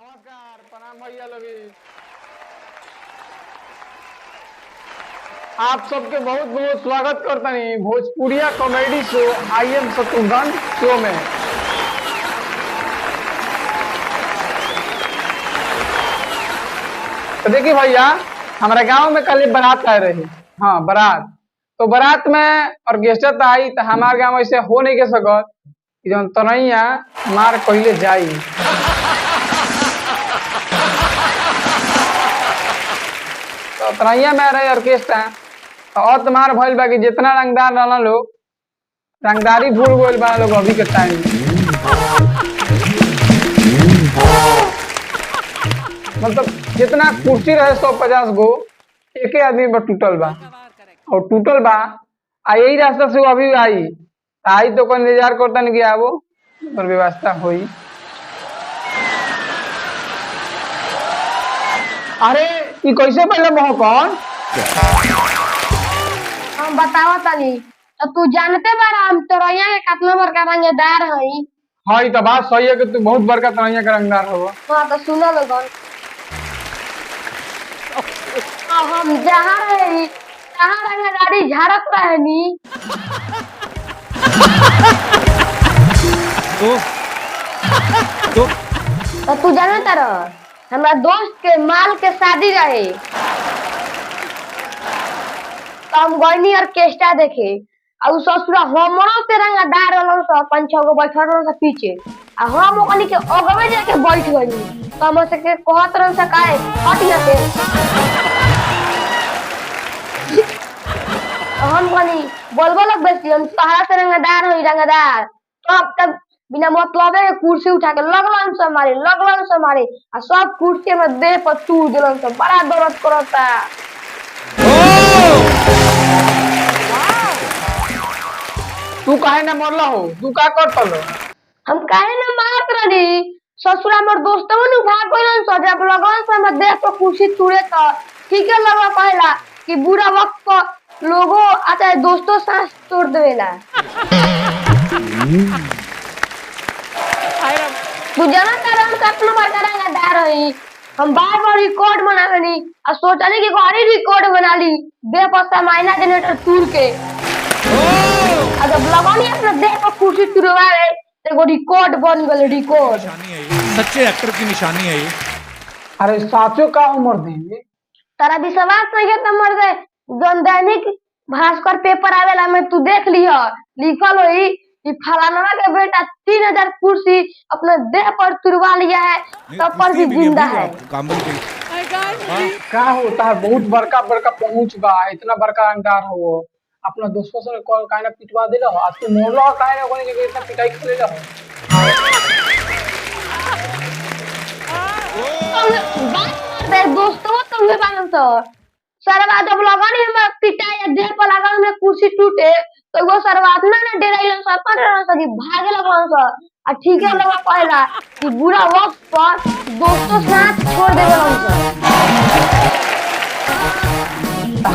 नमस्कार, प्रणाम भैया लोगी। आप सबके बहुत बहुत स्वागत करतनी Bhojpuriya comedy show I am Shatrughan show में। तो देखिए भैया, हमारे गांव में कल एक बारात आए रही। हाँ, बारात। तो बारात में ऑर्केस्ट्रा आई तो हमारे गांव ऐसे हो नहीं के सकत कि जौन तनैया हमार पहले जाई। तो तनैया में रहे ऑर्केस्ट्रा तो और तुम्हार भइल बा कि जितना रंगदार रहना लोग रंगदारी भूल गइल बा लोग अभी के टाइम में। मतलब जितना कुर्सी रहे 150 गो एक आदमी पर टूटल बा और टूटल बा आ यही रास्ता से वो अभी आई आई तो कोई इंतजार करता नहीं गया वो पर व्यवस्था हुई। अरे ये कैसे पहले मोह कौन हम बतावा तनी तो तू जानते बारा हम तोरैया के कितना बड़का रंगदार हई। हाँ, ये तो बात सही है कि तू बहुत बड़का तनैया का रंगदार हो। हाँ तो सुनो लोगन, हम जहाँ रही तहाँ रंगदारी झाड़त रहनी तो तो तू जाने तारा हमारा दोस्त के माल के शादी रहे तो हम गइनी ऑर्केस्ट्रा देखे और ससुरा हमरो से रंगदार रहलन स 5-6 गो बैठल रहलन स पीछे आ हम ओकनी के अगवे जाके बैठ गइनी तो हम से के कहत रहन स काहे हटिया से हम कनी बोलबो लग बेसी हम तहरा से रंगदार हई रंगदार तो अब तक बिना मतलब के कुर्सी उठा के लगलन से मारे आ सब कुर्सी में देह पर तू देलन से बड़ा दर्द करता। तू काहे ना मरला हो, तू का करतल हो? हम काहे ना मारत रही ससुरा मोर दोस्तवा नु भाग गइलन स जब लगन से मैं देह पर कुर्सी तुरे त ठीक है लगा कहला कि बुरा वक्त पर लोगों आता है दोस्तों सांस तोड़ देवेला। तू जाना तारा हम कितना बड़का रंगदार हई हम बार रिकॉर्ड बनावनी और सोचनी कि घरी रिकॉर्ड बना ली देह पर सामाइना जनरेटर तोड़ के और जब लगनी अपने देह पर कुर्सी तुरवावे तो एगो रिकॉर्ड बन गल रिकॉर्ड। सच्चे एक्टर की निशानी है ये। अरे साचो का उम्र देंगे तारा विश्वास नहीं है तो मर गए जौन दैनिक भास्कर पेपर आवेला में तू देख लिह लिखल होई कि फलाना के बेटा 3000 कुर्सी अपने देह पर तुरवा लिया है तब पर भी जिंदा है। का होता है बहुत बड़का बड़का पहुंच बा इतना बड़का रंगदार हो वो अपना दोस्तों से कॉल काहे ना पिटवा देला हो आज तू मोरला काहे ना कोने के इतना पिटाई खेलेला हो दोस्तों तो हुए बानन तो सरवा जब लगनी हम पिटाई देह पर लागल में कुर्सी टूटे तो वो सरवा अपना ना डेराइलन स पर सकी भागे लगन स आ ठीक है लगा कहला कि बुरा वक्त पर दोस्तों साथ छोड़ देवेलन स।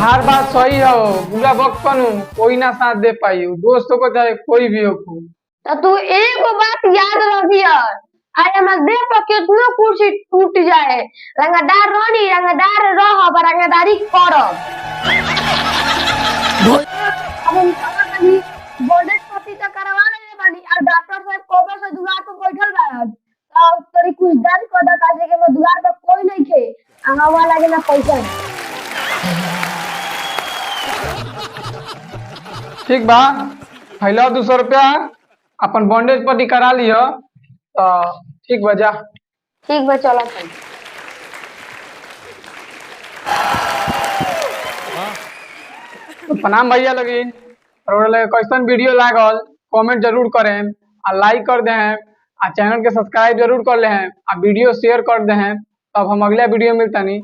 हर बात सही हो बुरा वक्त पर कोई ना साथ दे पाई दोस्तों को चाहे कोई भी हो तो तू एगो बात याद रखिया आज हमारे देह पर कितना कुर्सी टूट जाए रंगदार रहनी रंगदार रह रंगदारी करब। हम कभी बोर्डेड पति तो करवा ले बानी और डॉक्टर साहब कोबे से दुआर पर बैठल बाड़न तो तोरी कुछ दान को दा काजे के मैं दुआर पर कोई नहीं खे हवा लागे ना पैसा। ठीक बा फैला 200 रुपया अपन बॉन्डेज पट्टी करा लियो तो ठीक बा जा। ठीक बा चला तो प्रणाम भैया लगी और कैसन वीडियो लागल कमेंट जरूर करें आ लाइक कर दे आ चैनल के सब्सक्राइब जरूर कर ले आ वीडियो शेयर कर दे तब हम अगला वीडियो मिलता नहीं।